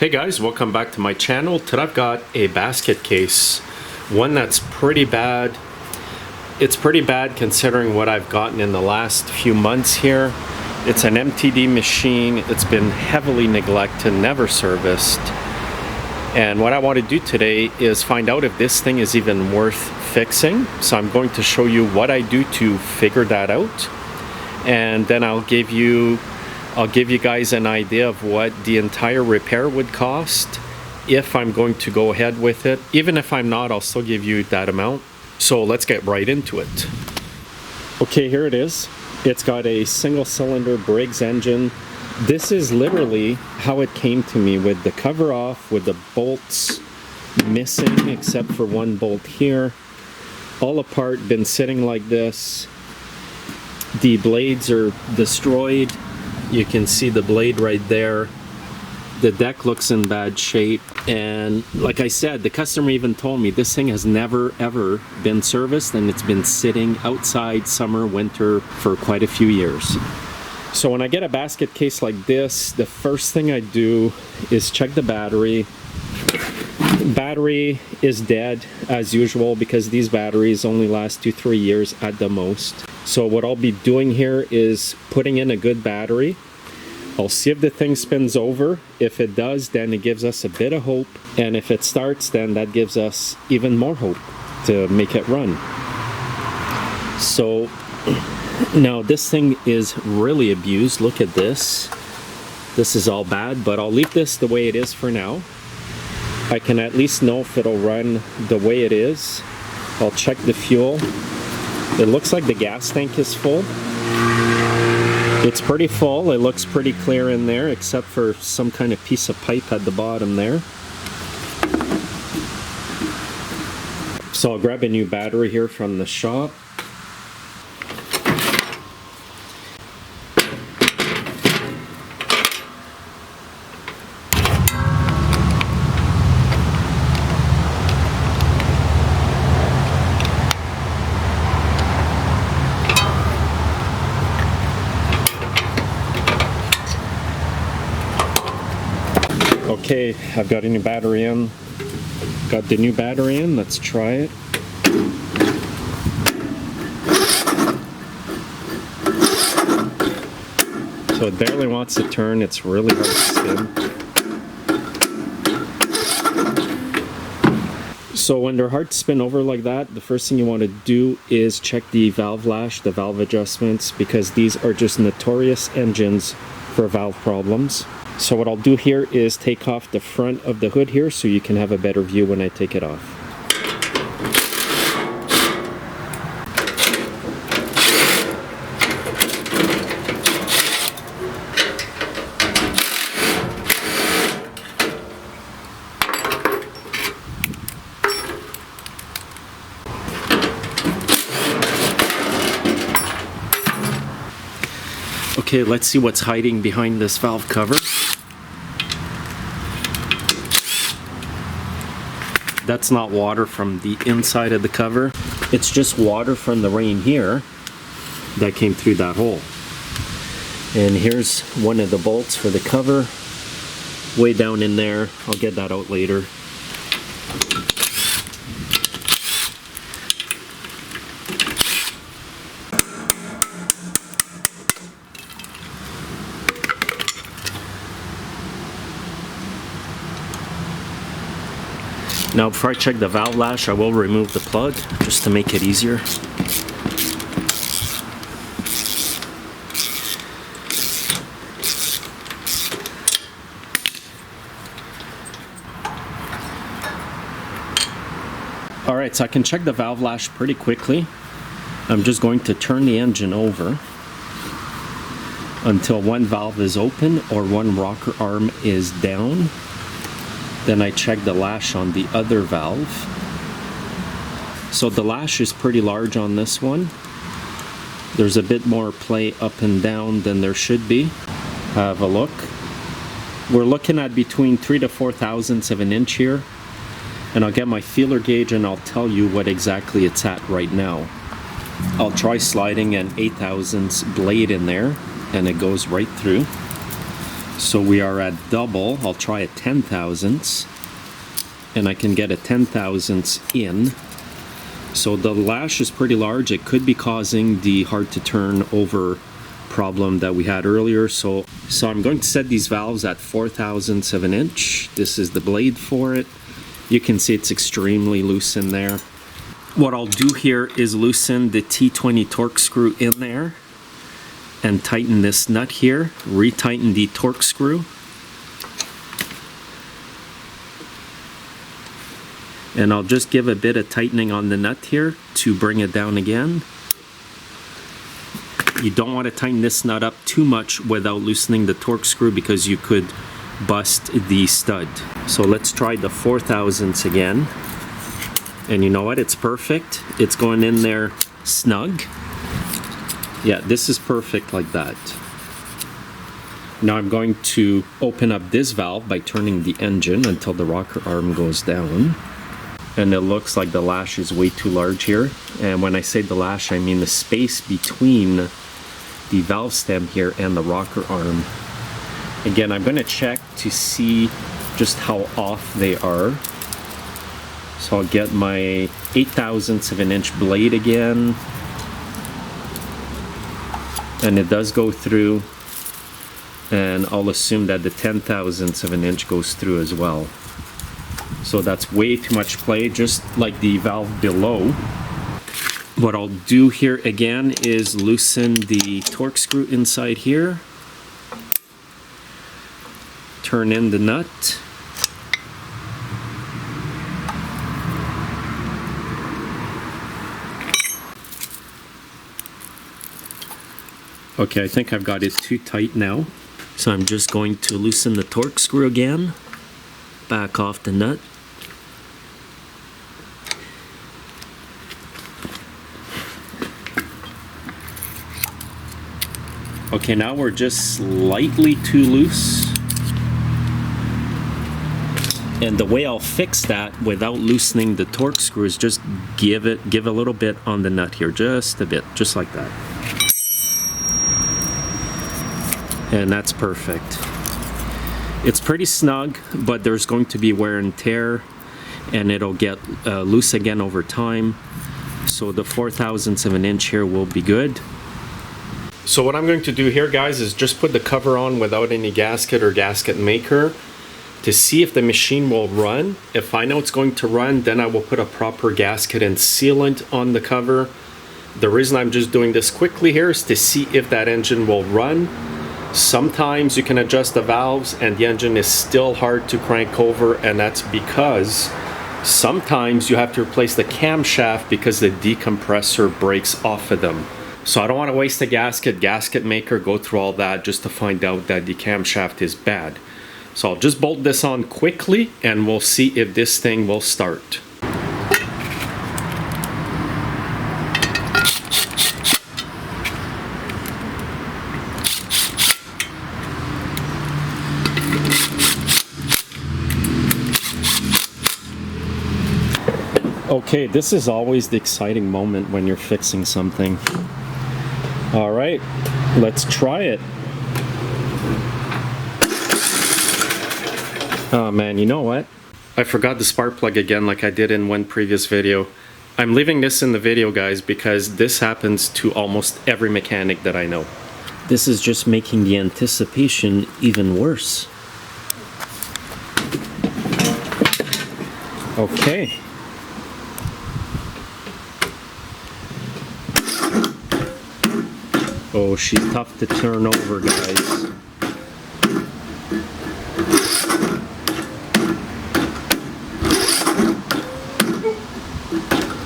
Hey guys, welcome back to my channel. Today I've got a basket case, one that's pretty bad. It's pretty bad considering what I've gotten in the last few months here. It's an MTD machine. It's been heavily neglected, never serviced. And what I want to do today is find out if this thing is even worth fixing. So I'm going to show you what I do to figure that out. And then I'll give you guys an idea of what the entire repair would cost if I'm going to go ahead with it. Even if I'm not, I'll still give you that amount. So let's get right into it. Okay, here it is. It's got a single cylinder Briggs engine. This is literally how it came to me, with the cover off, with the bolts missing except for one bolt here. All apart, been sitting like this. The blades are destroyed. You can see the blade right there. The deck looks in bad shape, and like I said, the customer even told me this thing has never ever been serviced, and it's been sitting outside summer, winter for quite a few years. So when I get a basket case like this, the first thing I do is check the battery. Battery is dead as usual because these batteries only last 2-3 years at the most. So what I'll be doing here is putting in a good battery. I'll see if the thing spins over. If it does, then it gives us a bit of hope. And if it starts, then that gives us even more hope to make it run. So now this thing is really abused. Look at this. This is all bad, but I'll leave this the way it is for now. I can at least know if it'll run the way it is. I'll check the fuel. It looks like the gas tank is full. It's pretty full. It looks pretty clear in there, except for some kind of piece of pipe at the bottom there. So I'll grab a new battery here from the shop. Okay, I've got a new battery in. Got the new battery in, let's try it. So it barely wants to turn, it's really hard to spin. So when they're hard to spin over like that, the first thing you want to do is check the valve lash, the valve adjustments, because these are just notorious engines for valve problems. So what I'll do here is take off the front of the hood here so you can have a better view when I take it off. Okay, let's see what's hiding behind this valve cover. That's not water from the inside of the cover. It's just water from the rain here that came through that hole. And here's one of the bolts for the cover, way down in there. I'll get that out later. Now before I check the valve lash, I will remove the plug just to make it easier. Alright, so I can check the valve lash pretty quickly. I'm just going to turn the engine over until one valve is open or one rocker arm is down. Then I check the lash on the other valve. So the lash is pretty large on this one. There's a bit more play up and down than there should be. Have a look. We're looking at between 3 to 4 thousandths of an inch here. And I'll get my feeler gauge and I'll tell you what exactly it's at right now. I'll try sliding an 8 thousandths blade in there and it goes right through. So we are at double. I'll try a 10,000ths, and I can get a 10,000ths in. So the lash is pretty large. It could be causing the hard to turn over problem that we had earlier. So I'm going to set these valves at 4,000ths of an inch. This is the blade for it. You can see it's extremely loose in there. What I'll do here is loosen the T20 torque screw in there and tighten this nut here, retighten the torque screw. And I'll just give a bit of tightening on the nut here to bring it down again. You don't want to tighten this nut up too much without loosening the torque screw because you could bust the stud. So let's try the 4,000ths again. And you know what? It's perfect. It's going in there snug. Yeah, this is perfect like that. Now I'm going to open up this valve by turning the engine until the rocker arm goes down. And it looks like the lash is way too large here. And when I say the lash, I mean the space between the valve stem here and the rocker arm. Again, I'm going to check to see just how off they are. So I'll get my 8,000ths of an inch blade again. And it does go through. And I'll assume that the 10,000ths of an inch goes through as well. So that's way too much play, just like the valve below. What I'll do here again is loosen the torque screw inside here. Turn in the nut. Okay, I think I've got it too tight now. So I'm just going to loosen the torque screw again. Back off the nut. Okay, now we're just slightly too loose. And the way I'll fix that without loosening the torque screw is just give a little bit on the nut here, just a bit, just like that. And that's perfect. It's pretty snug, but there's going to be wear and tear, and it'll get loose again over time. So the 4,000ths of an inch here will be good. So what I'm going to do here, guys, is just put the cover on without any gasket or gasket maker to see if the machine will run. If I know it's going to run, then I will put a proper gasket and sealant on the cover. The reason I'm just doing this quickly here is to see if that engine will run. Sometimes you can adjust the valves and the engine is still hard to crank over, and that's because sometimes you have to replace the camshaft because the decompressor breaks off of them. So I don't want to waste a gasket maker, go through all that just to find out that the camshaft is bad. So I'll just bolt this on quickly and we'll see if this thing will start. Okay, this is always the exciting moment when you're fixing something. All right, let's try it. Oh man, you know what? I forgot the spark plug again like I did in one previous video. I'm leaving this in the video, guys, because this happens to almost every mechanic that I know. This is just making the anticipation even worse. Okay. Oh, she's tough to turn over, guys.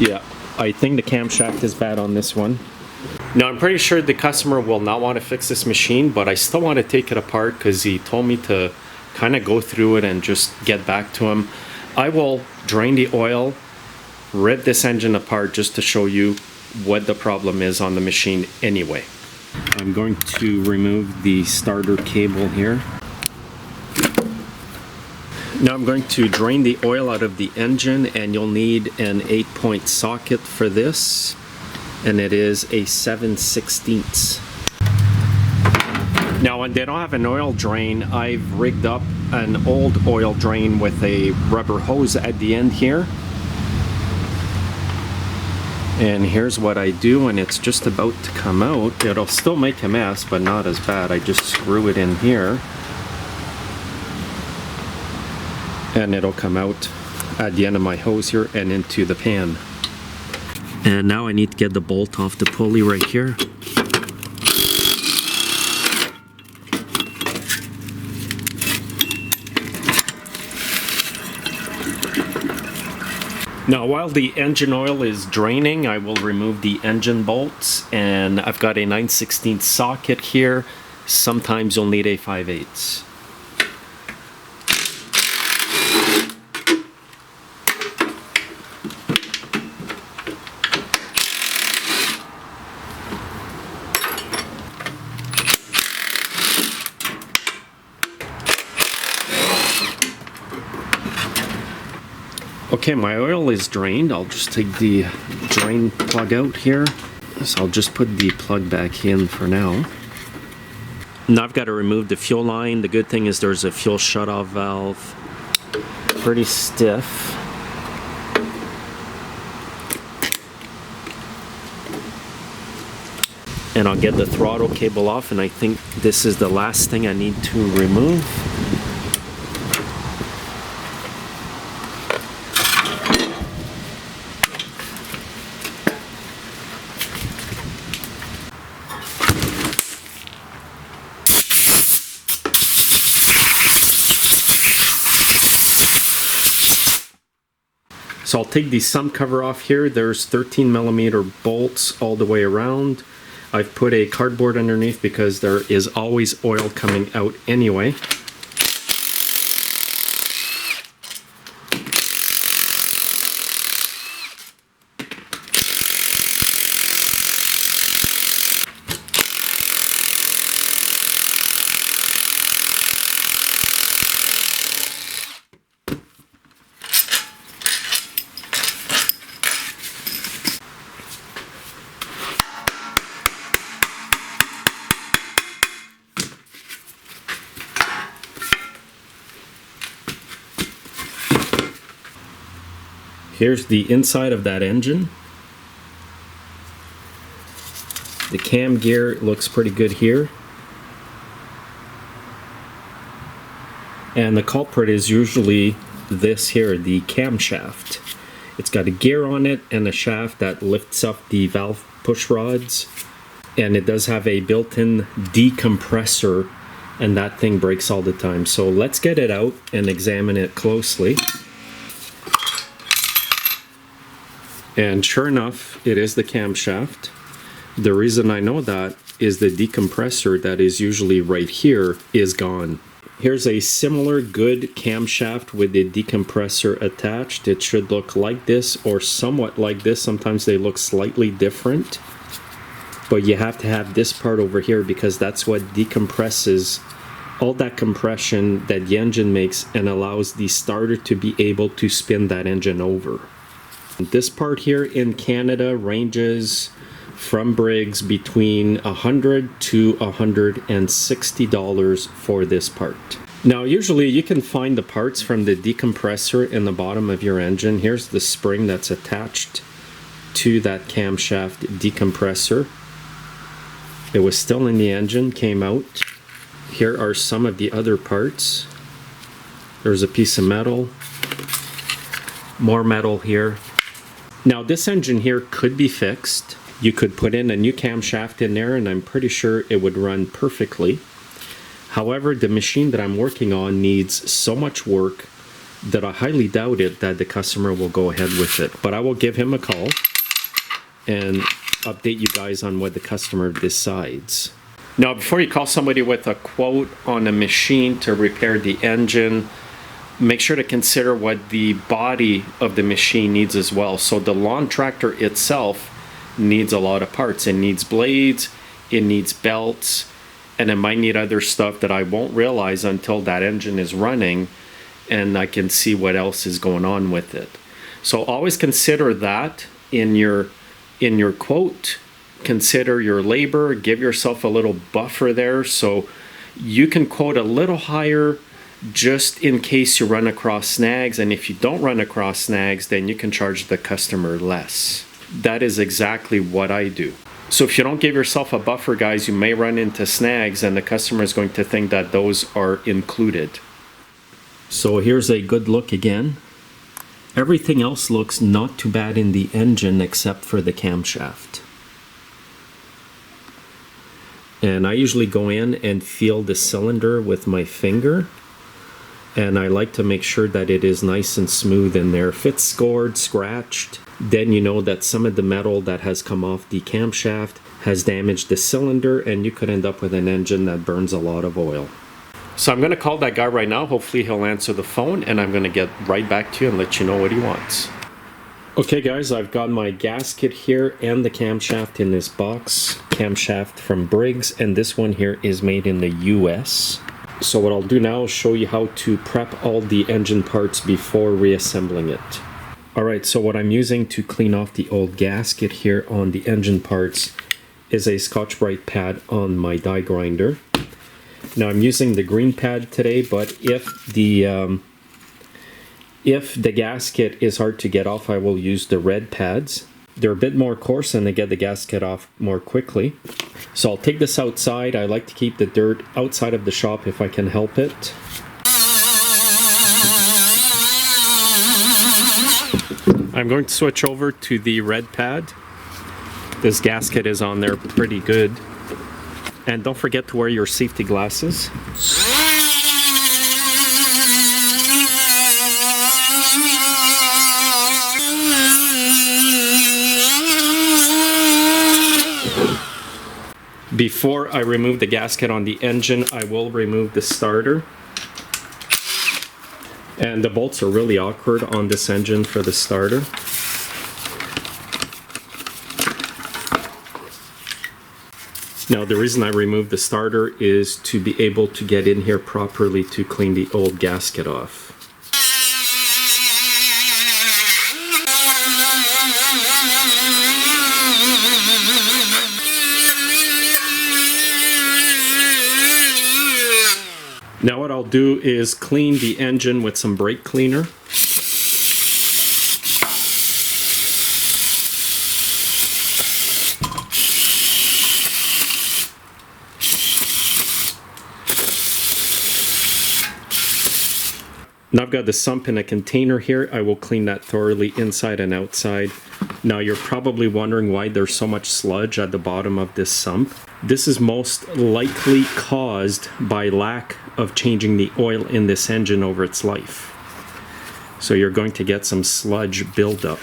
Yeah, I think the camshaft is bad on this one. Now, I'm pretty sure the customer will not want to fix this machine, but I still want to take it apart because he told me to kind of go through it and just get back to him. I will drain the oil, rip this engine apart just to show you what the problem is on the machine anyway. I'm going to remove the starter cable here. Now I'm going to drain the oil out of the engine, and you'll need an 8-point socket for this, and it is a 7/16. Now, when they don't have an oil drain, I've rigged up an old oil drain with a rubber hose at the end here. And here's what I do when it's just about to come out. It'll still make a mess, but not as bad. I just screw it in here. And it'll come out at the end of my hose here and into the pan. And now I need to get the bolt off the pulley right here. Now, while the engine oil is draining, I will remove the engine bolts, and I've got a 9/16 socket here. Sometimes you'll need a 5/8. Okay, my oil is drained. I'll just take the drain plug out here. So I'll just put the plug back in for now. Now I've got to remove the fuel line. The good thing is there's a fuel shutoff valve. Pretty stiff. And I'll get the throttle cable off, and I think this is the last thing I need to remove. So I'll take the sump cover off here. There's 13mm bolts all the way around. I've put a cardboard underneath because there is always oil coming out anyway. Here's the inside of that engine. The cam gear looks pretty good here. And the culprit is usually this here, the camshaft. It's got a gear on it and a shaft that lifts up the valve push rods. And it does have a built-in decompressor, and that thing breaks all the time. So let's get it out and examine it closely. And sure enough, it is the camshaft. The reason I know that is the decompressor that is usually right here is gone. Here's a similar good camshaft with the decompressor attached. It should look like this or somewhat like this. Sometimes they look slightly different. But you have to have this part over here because that's what decompresses all that compression that the engine makes and allows the starter to be able to spin that engine over. This part here in Canada ranges from Briggs between $100 to $160 for this part. Now usually you can find the parts from the decompressor in the bottom of your engine. Here's the spring that's attached to that camshaft decompressor. It was still in the engine, came out. Here are some of the other parts. There's a piece of metal, more metal here. Now this engine here could be fixed. You could put in a new camshaft in there and I'm pretty sure it would run perfectly. However, the machine that I'm working on needs so much work that I highly doubt it that the customer will go ahead with it. But I will give him a call and update you guys on what the customer decides. Now, before you call somebody with a quote on a machine to repair the engine, make sure to consider what the body of the machine needs as well. So the lawn tractor itself needs a lot of parts. It needs blades, it needs belts, and it might need other stuff that I won't realize until that engine is running and I can see what else is going on with it. So always consider that in your quote. Consider your labor, give yourself a little buffer there so You can quote a little higher just in case you run across snags, and if you don't run across snags, then you can charge the customer less. That is exactly what I do. So if you don't give yourself a buffer, guys, you may run into snags and the customer is going to think that those are included. So here's a good look again. Everything else looks not too bad in the engine except for the camshaft. And I usually go in and feel the cylinder with my finger. And I like to make sure that it is nice and smooth in there. If it's scored, scratched, then you know that some of the metal that has come off the camshaft has damaged the cylinder, and you could end up with an engine that burns a lot of oil. So I'm going to call that guy right now. Hopefully he'll answer the phone, and I'm going to get right back to you and let you know what he wants. Okay guys, I've got my gasket here and the camshaft in this box. Camshaft from Briggs, and this one here is made in the US. So what I'll do now is show you how to prep all the engine parts before reassembling it. Alright, so what I'm using to clean off the old gasket here on the engine parts is a Scotch-Brite pad on my die grinder. Now I'm using the green pad today, but if the gasket is hard to get off, I will use the red pads. They're a bit more coarse and they get the gasket off more quickly. So I'll take this outside. I like to keep the dirt outside of the shop if I can help it. I'm going to switch over to the red pad. This gasket is on there pretty good. And don't forget to wear your safety glasses. Before I remove the gasket on the engine, I will remove the starter. And the bolts are really awkward on this engine for the starter. Now the reason I removed the starter is to be able to get in here properly to clean the old gasket off. Now what I'll do is clean the engine with some brake cleaner. Now I've got the sump in a container here. I will clean that thoroughly inside and outside. Now you're probably wondering why there's so much sludge at the bottom of this sump. This is most likely caused by lack of changing the oil in this engine over its life. So you're going to get some sludge buildup.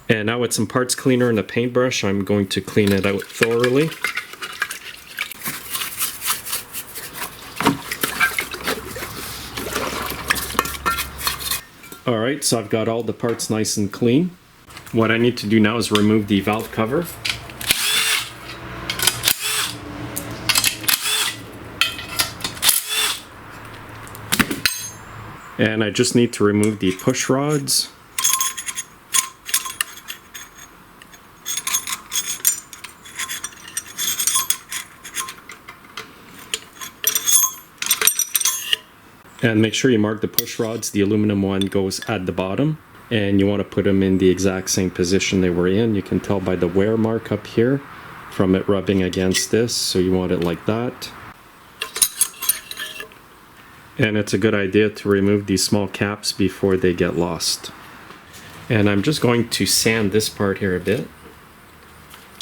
And now with some parts cleaner and a paintbrush, I'm going to clean it out thoroughly. Alright, so I've got all the parts nice and clean. What I need to do now is remove the valve cover. And I just need to remove the push rods. And make sure you mark the push rods. The aluminum one goes at the bottom, and you want to put them in the exact same position they were in. You can tell by the wear mark up here from it rubbing against this, so you want it like that. And it's a good idea to remove these small caps before they get lost. And I'm just going to sand this part here a bit.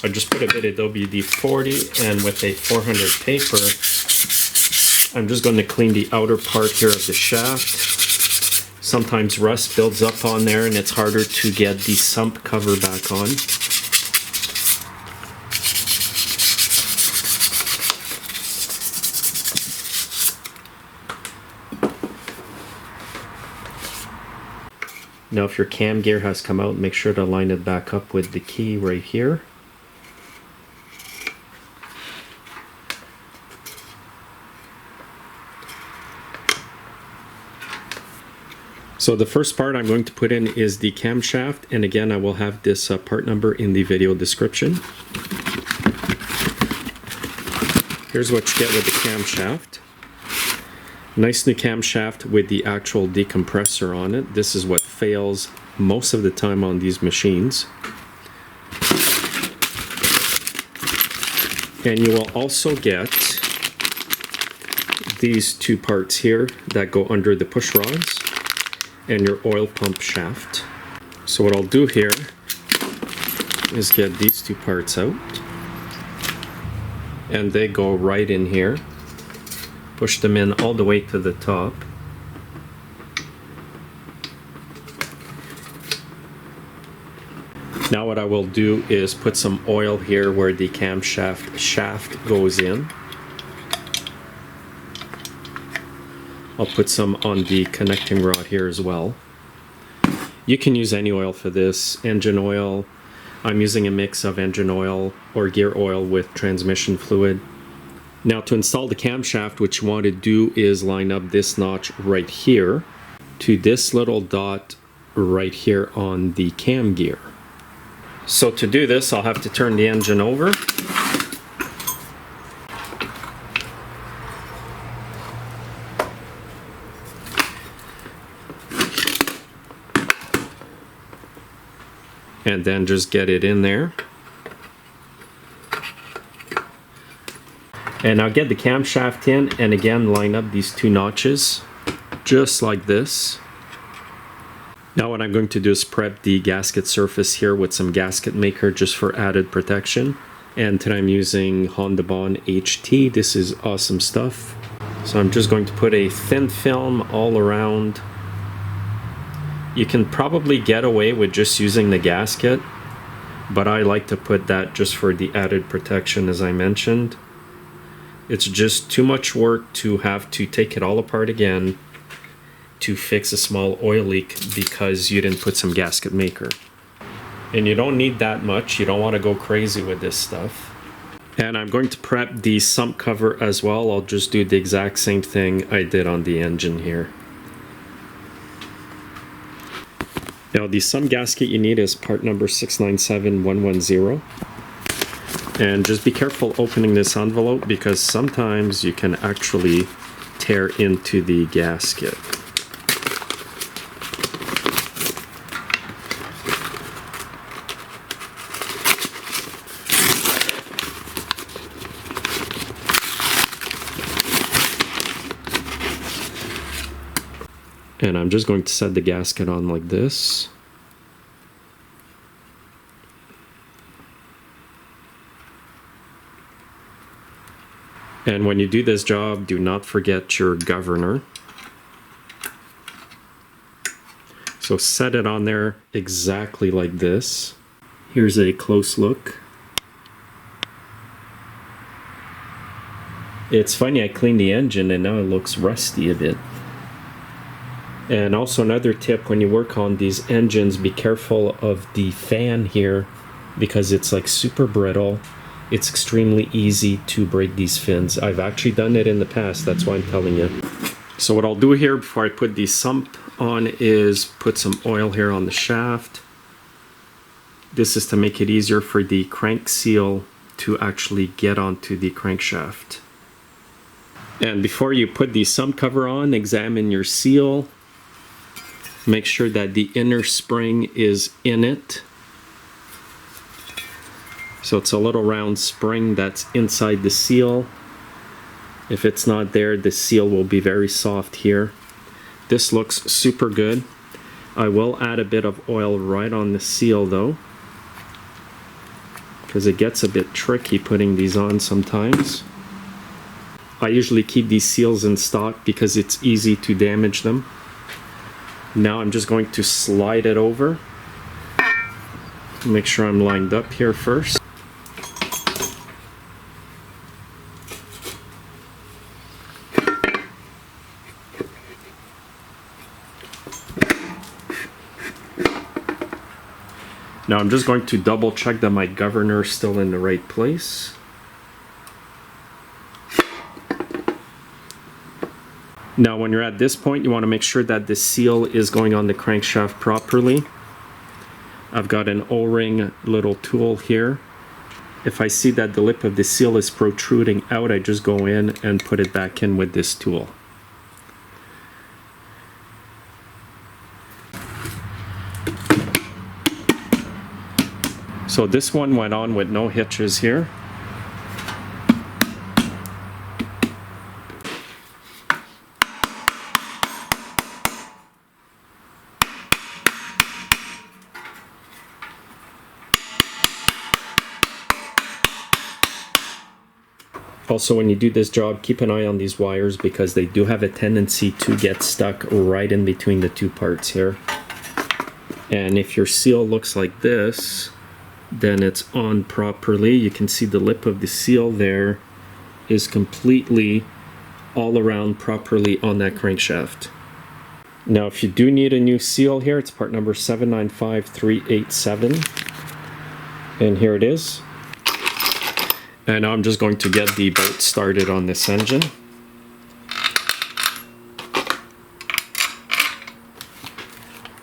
I just put a bit of WD-40, and with a 400 paper, I'm just going to clean the outer part here of the shaft. Sometimes rust builds up on there and it's harder to get the sump cover back on. Now if your cam gear has come out, make sure to line it back up with the key right here. So the first part I'm going to put in is the camshaft, and again I will have this part number in the video description. Here's what you get with the camshaft. Nice new camshaft with the actual decompressor on it. This is what fails most of the time on these machines. And you will also get these two parts here that go under the push rods and your oil pump shaft. So what I'll do here is get these two parts out, and they go right in here. Push them in all the way to the top. Now what I will do is put some oil here where the camshaft shaft goes in. I'll put some on the connecting rod here as well. You can use any oil for this, engine oil. I'm using a mix of engine oil or gear oil with transmission fluid. Now to install the camshaft, what you want to do is line up this notch right here to this little dot right here on the cam gear. So to do this, I'll have to turn the engine over. And then just get it in there. And I'll get the camshaft in, and again line up these two notches just like this. Now what I'm going to do is prep the gasket surface here with some gasket maker just for added protection. And today I'm using Honda Bond HT. This is awesome stuff. So I'm just going to put a thin film all around. You can probably get away with just using the gasket, but I like to put that just for the added protection, as I mentioned. It's just too much work to have to take it all apart again to fix a small oil leak because you didn't put some gasket maker. And you don't need that much. You don't want to go crazy with this stuff. And I'm going to prep the sump cover as well. I'll just do the exact same thing I did on the engine here. Now the sump gasket you need is part number 697110. And just be careful opening this envelope because sometimes you can actually tear into the gasket. And I'm just going to set the gasket on like this. And when you do this job, do not forget your governor. So set it on there exactly like this. Here's a close look. It's funny, I cleaned the engine and now it looks rusty a bit. And also another tip, when you work on these engines, be careful of the fan here because it's like super brittle. It's extremely easy to break these fins. I've actually done it in the past, that's why I'm telling you. So what I'll do here before I put the sump on is put some oil here on the shaft. This is to make it easier for the crank seal to actually get onto the crankshaft. And before you put the sump cover on, examine your seal. Make sure that the inner spring is in it. So it's a little round spring that's inside the seal. If it's not there, the seal will be very soft here. This looks super good. I will add a bit of oil right on the seal though, because it gets a bit tricky putting these on sometimes. I usually keep these seals in stock because it's easy to damage them. Now I'm just going to slide it over. Make sure I'm lined up here first. Now I'm just going to double check that my governor is still in the right place. Now when you're at this point, you want to make sure that the seal is going on the crankshaft properly. I've got an O-ring little tool here. If I see that the lip of the seal is protruding out, I just go in and put it back in with this tool. So this one went on with no hitches here. Also, when you do this job, keep an eye on these wires because they do have a tendency to get stuck right in between the two parts here. And if your seal looks like this, then it's on properly. You can see the lip of the seal there is completely all around properly on that crankshaft. Now, if you do need a new seal here, it's part number 795387. And here it is. And now I'm just going to get the bolt started on this engine.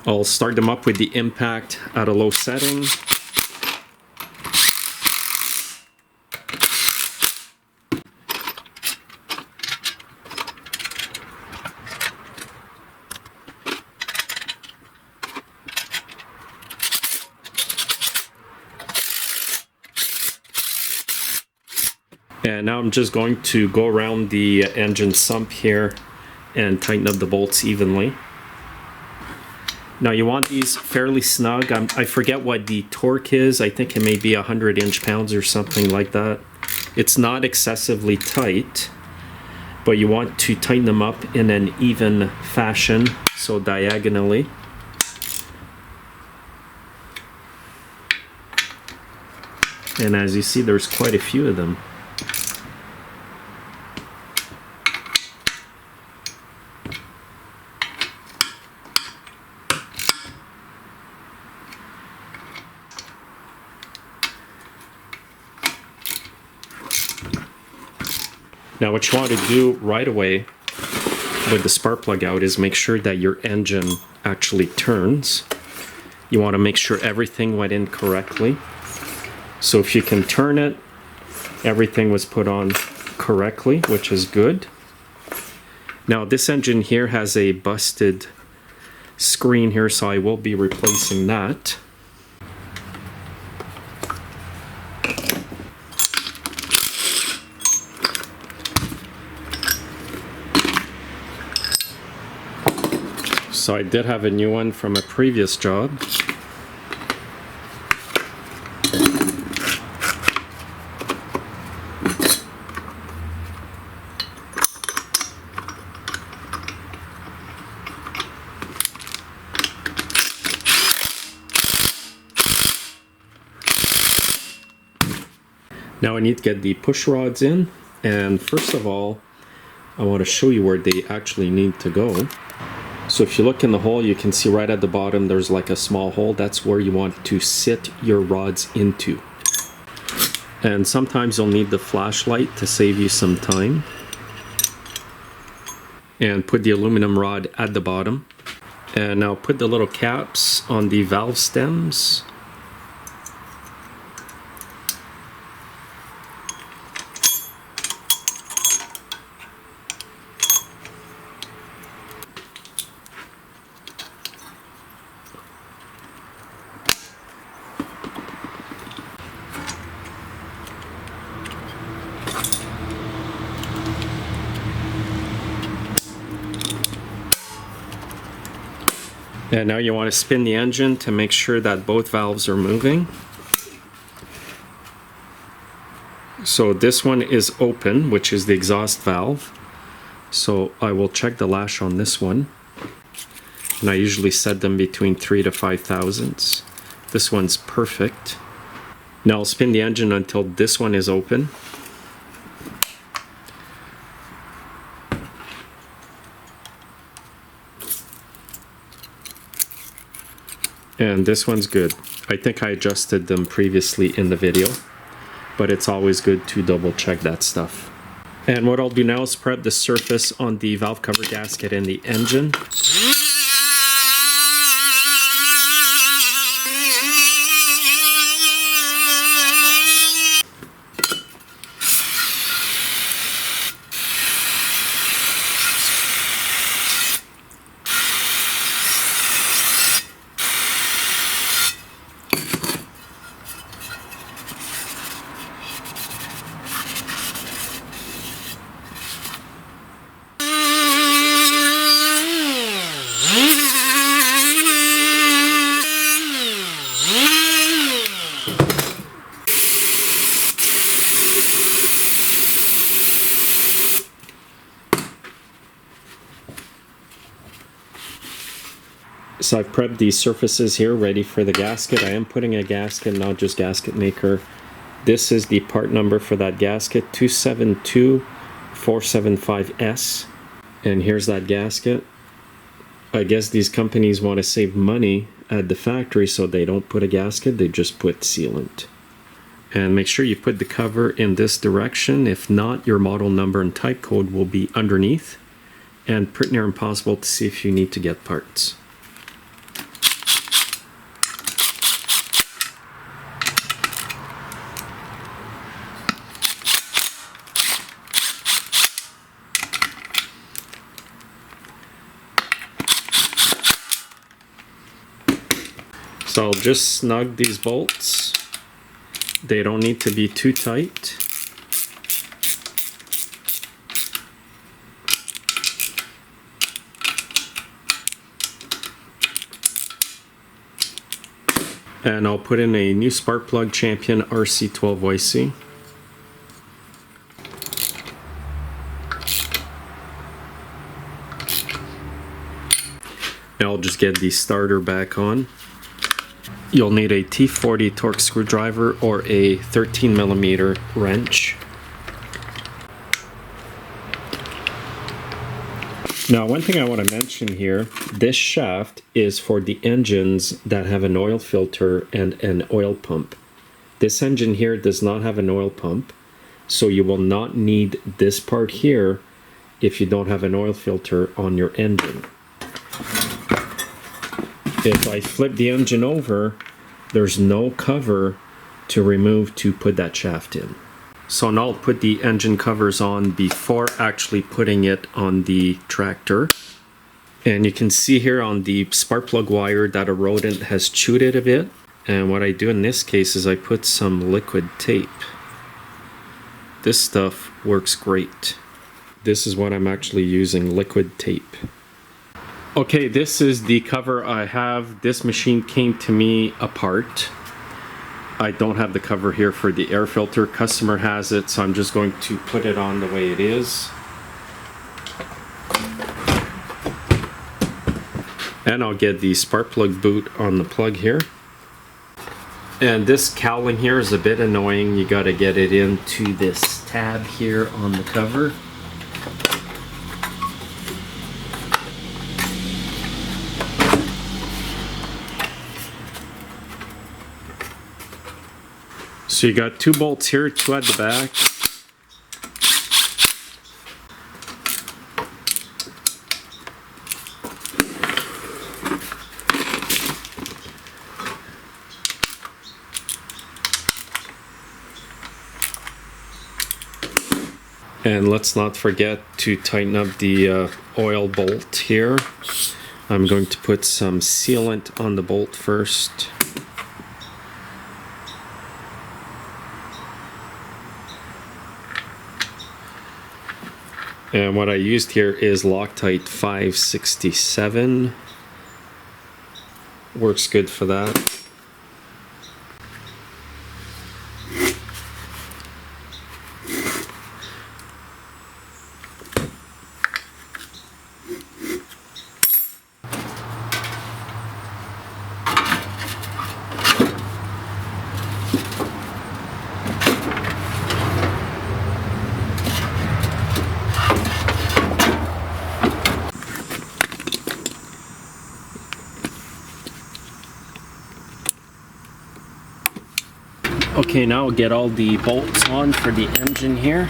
I'll start them up with the impact at a low setting. And now I'm just going to go around the engine sump here and tighten up the bolts evenly. Now you want these fairly snug. I forget what the torque is. I think it may be 100 inch-pounds or something like that. It's not excessively tight, but you want to tighten them up in an even fashion, so diagonally. And as you see, there's quite a few of them. Now what you want to do right away with the spark plug out is make sure that your engine actually turns. You want to make sure everything went in correctly. So if you can turn it, everything was put on correctly, which is good. Now this engine here has a busted screen here, so I will be replacing that. So I did have a new one from a previous job. Now I need to get the push rods in, and first of all I want to show you where they actually need to go. So if you look in the hole, you can see right at the bottom there's like a small hole. That's where you want to sit your rods into. And sometimes you'll need the flashlight to save you some time. And put the aluminum rod at the bottom. And now put the little caps on the valve stems. And now you want to spin the engine to make sure that both valves are moving. So this one is open, which is the exhaust valve. So I will check the lash on this one. And I usually set them between 3 to 5 thousandths. This one's perfect. Now I'll spin the engine until this one is open. And this one's good. I think I adjusted them previously in the video, but it's always good to double check that stuff. And what I'll do now is prep the surface on the valve cover gasket in the engine. So I've prepped these surfaces here ready for the gasket. I am putting a gasket, not just gasket maker. This is the part number for that gasket, 272475S. And here's that gasket. I guess these companies want to save money at the factory, so they don't put a gasket, they just put sealant. And make sure you put the cover in this direction. If not, your model number and type code will be underneath, and pretty near impossible to see if you need to get parts. So I'll just snug these bolts. They don't need to be too tight. And I'll put in a new spark plug Champion RC12YC. And I'll just get the starter back on. You'll need a T40 Torx screwdriver or a 13mm wrench. Now, one thing I want to mention here, this shaft is for the engines that have an oil filter and an oil pump. This engine here does not have an oil pump, so you will not need this part here if you don't have an oil filter on your engine. If I flip the engine over, there's no cover to remove to put that shaft in. So now I'll put the engine covers on before actually putting it on the tractor. And you can see here on the spark plug wire that a rodent has chewed it a bit. And what I do in this case is I put some liquid tape. This stuff works great. This is what I'm actually using, liquid tape. Okay, this is the cover I have. This machine came to me apart. I don't have the cover here for the air filter. Customer has it, so I'm just going to put it on the way it is. And I'll get the spark plug boot on the plug here. And this cowling here is a bit annoying. You gotta get it into this tab here on the cover. So you got two bolts here, two at the back. And let's not forget to tighten up the oil bolt here. I'm going to put some sealant on the bolt first. And what I used here is Loctite 567. Works good for that. Okay, now I'll get all the bolts on for the engine here.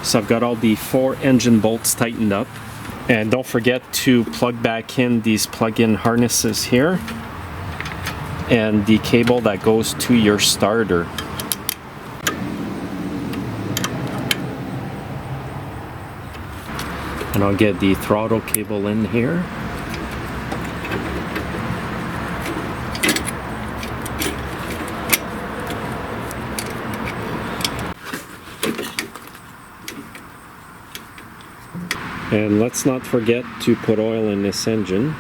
So I've got all the 4 engine bolts tightened up. And don't forget to plug back in these plug-in harnesses here and the cable that goes to your starter. And I'll get the throttle cable in here. And let's not forget to put oil in this engine.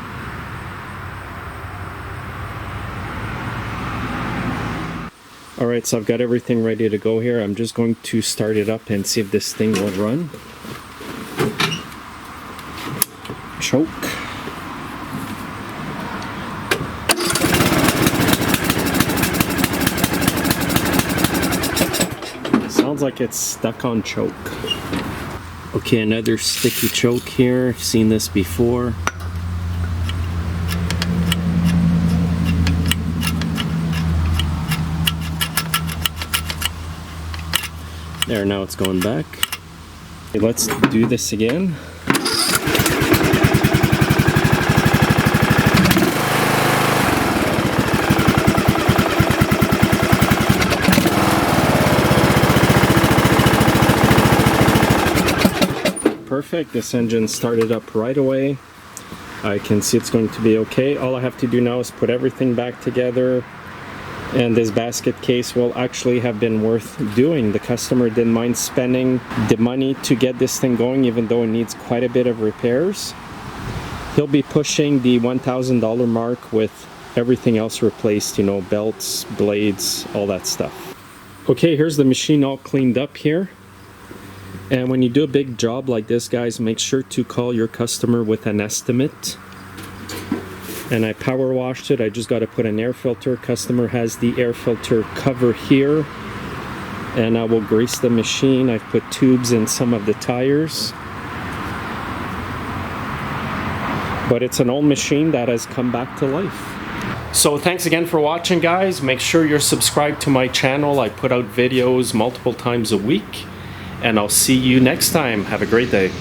Alright, so I've got everything ready to go here. I'm just going to start it up and see if this thing will run. Choke. Sounds like it's stuck on choke. Okay, another sticky choke here. I've seen this before. There, now it's going back. Okay, let's do this again. Perfect, this engine started up right away. I can see it's going to be okay. All I have to do now is put everything back together, and this basket case will actually have been worth doing. The customer didn't mind spending the money to get this thing going, even though it needs quite a bit of repairs. He'll be pushing the $1,000 mark with everything else replaced, you know, belts, blades, all that stuff. Okay, here's the machine all cleaned up here. And when you do a big job like this, guys, make sure to call your customer with an estimate. And I power washed it. I just got to put an air filter. Customer has the air filter cover here. And I will grease the machine. I've put tubes in some of the tires. But it's an old machine that has come back to life. So thanks again for watching, guys. Make sure you're subscribed to my channel. I put out videos multiple times a week. And I'll see you next time. Have a great day.